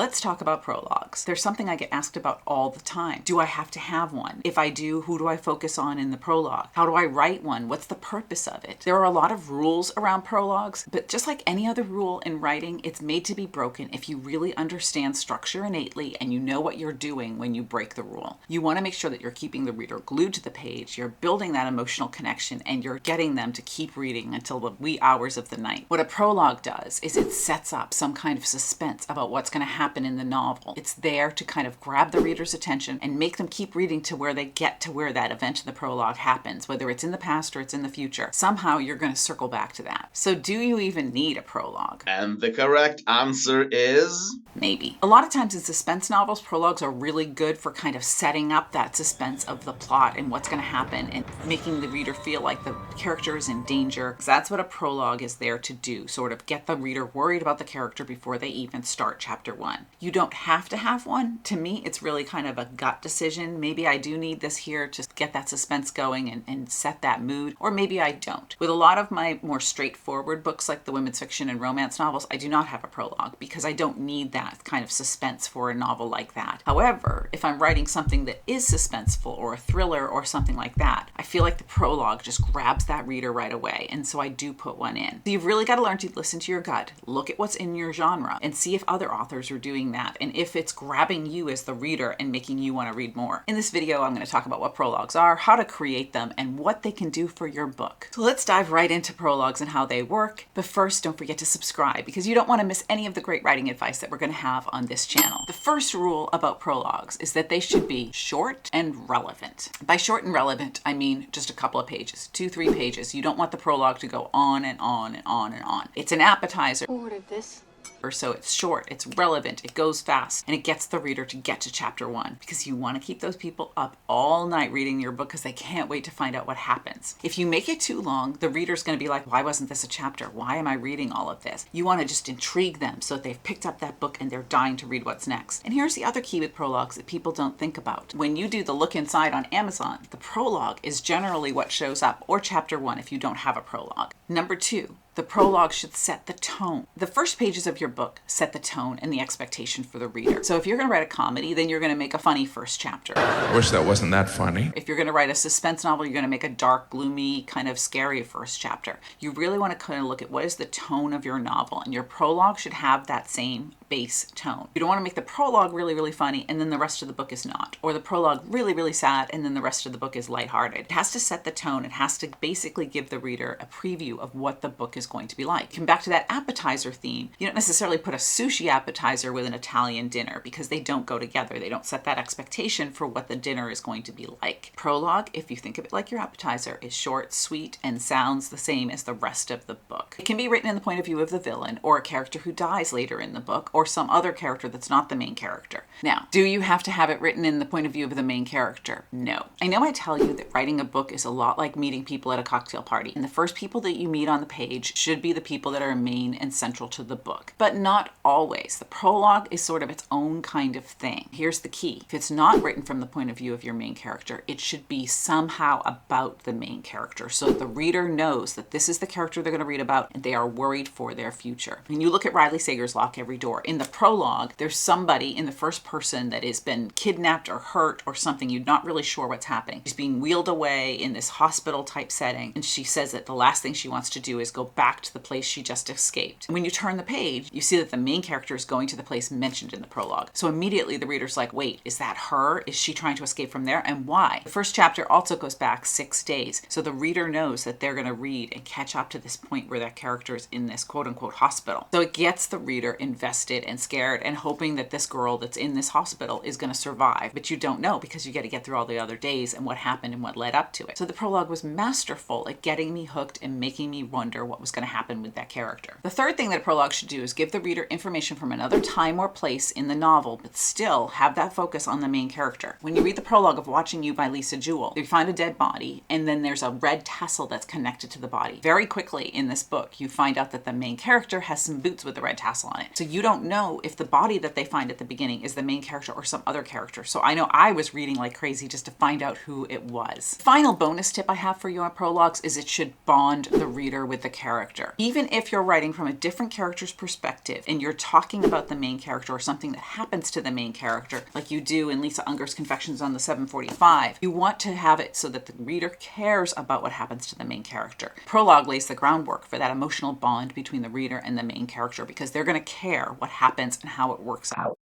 Let's talk about prologues. There's something I get asked about all the time. Do I have to have one? If I do, who do I focus on in the prologue? How do I write one? What's the purpose of it? There are a lot of rules around prologues, but just like any other rule in writing, it's made to be broken if you really understand structure innately and you know what you're doing when you break the rule. You want to make sure that you're keeping the reader glued to the page, you're building that emotional connection, and you're getting them to keep reading until the wee hours of the night. What a prologue does is it sets up some kind of suspense about what's going to happen in the novel. It's there to kind of grab the reader's attention and make them keep reading to where they get to where that event in the prologue happens, whether it's in the past or it's in the future. Somehow you're going to circle back to that. So do you even need a prologue? And the correct answer is... maybe. A lot of times in suspense novels, prologues are really good for kind of setting up that suspense of the plot and what's going to happen and making the reader feel like the character is in danger. Because that's what a prologue is there to do, sort of get the reader worried about the character before they even start chapter 1. You don't have to have one. To me, it's really kind of a gut decision. Maybe I do need this here to get that suspense going and set that mood, or maybe I don't. With a lot of my more straightforward books like the women's fiction and romance novels, I do not have a prologue because I don't need that kind of suspense for a novel like that. However, if I'm writing something that is suspenseful or a thriller or something like that, I feel like the prologue just grabs that reader right away, and so I do put one in. So you've really got to learn to listen to your gut, look at what's in your genre, and see if other authors are doing that, and if it's grabbing you as the reader and making you want to read more. In this video, I'm going to talk about what prologues are, how to create them, and what they can do for your book. So let's dive right into prologues and how they work. But first, don't forget to subscribe because you don't want to miss any of the great writing advice that we're going to have on this channel. The first rule about prologues is that they should be short and relevant. By short and relevant, I mean just a couple of pages, 2-3 pages. You don't want the prologue to go on and on and on and on. It's an appetizer. Who ordered this? So it's short, it's relevant, it goes fast, and it gets the reader to get to chapter 1 because you want to keep those people up all night reading your book because they can't wait to find out what happens. If you make it too long, the reader's going to be like, why wasn't this a chapter? Why am I reading all of this? You want to just intrigue them so that they've picked up that book and they're dying to read what's next. And here's the other key with prologues that people don't think about. When you do the look inside on Amazon, the prologue is generally what shows up, or chapter 1 if you don't have a prologue. Number 2, the prologue should set the tone. The first pages of your book set the tone and the expectation for the reader. So if you're going to write a comedy, then you're going to make a funny first chapter. I wish that wasn't that funny. If you're going to write a suspense novel, you're going to make a dark, gloomy, kind of scary first chapter. You really want to kind of look at what is the tone of your novel, and your prologue should have that same base tone. You don't want to make the prologue really, really funny and then the rest of the book is not, or the prologue really, really sad and then the rest of the book is lighthearted. It has to set the tone. It has to basically give the reader a preview of what the book is going to be like. Come back to that appetizer theme. You don't necessarily put a sushi appetizer with an Italian dinner because they don't go together. They don't set that expectation for what the dinner is going to be like. Prologue, if you think of it like your appetizer, is short, sweet, and sounds the same as the rest of the book. It can be written in the point of view of the villain or a character who dies later in the book, or some other character that's not the main character. Now, do you have to have it written in the point of view of the main character? No. I know I tell you that writing a book is a lot like meeting people at a cocktail party, and the first people that you meet on the page should be the people that are main and central to the book, but not always. The prologue is sort of its own kind of thing. Here's the key. If it's not written from the point of view of your main character, it should be somehow about the main character so that the reader knows that this is the character they're going to read about and they are worried for their future. When you look at Riley Sager's Lock Every Door, in the prologue, there's somebody in the first person that has been kidnapped or hurt or something. You're not really sure what's happening. She's being wheeled away in this hospital type setting, and she says that the last thing she wants to do is go back to the place she just escaped. And when you turn the page, you see that the main character is going to the place mentioned in the prologue. So immediately the reader's like, wait, is that her? Is she trying to escape from there? And why? The first chapter also goes back 6 days. So the reader knows that they're going to read and catch up to this point where that character is in this quote unquote hospital. So it gets the reader invested and scared and hoping that this girl that's in this hospital is going to survive. But you don't know because you got to get through all the other days and what happened and what led up to it. So the prologue was masterful at getting me hooked and making me wonder what was going to happen with that character. The third thing that a prologue should do is give the reader information from another time or place in the novel, but still have that focus on the main character. When you read the prologue of Watching You by Lisa Jewell, you find a dead body and then there's a red tassel that's connected to the body. Very quickly in this book, you find out that the main character has some boots with a red tassel on it. So you don't know if the body that they find at the beginning is the main character or some other character. So I know I was reading like crazy just to find out who it was. Final bonus tip I have for you on prologues is it should bond the reader with the character. character. Even if you're writing from a different character's perspective and you're talking about the main character or something that happens to the main character, like you do in Lisa Unger's Confessions on the 745, you want to have it so that the reader cares about what happens to the main character. Prologue lays the groundwork for that emotional bond between the reader and the main character because they're going to care what happens and how it works out.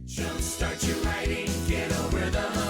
Jumpstart your writing, get over the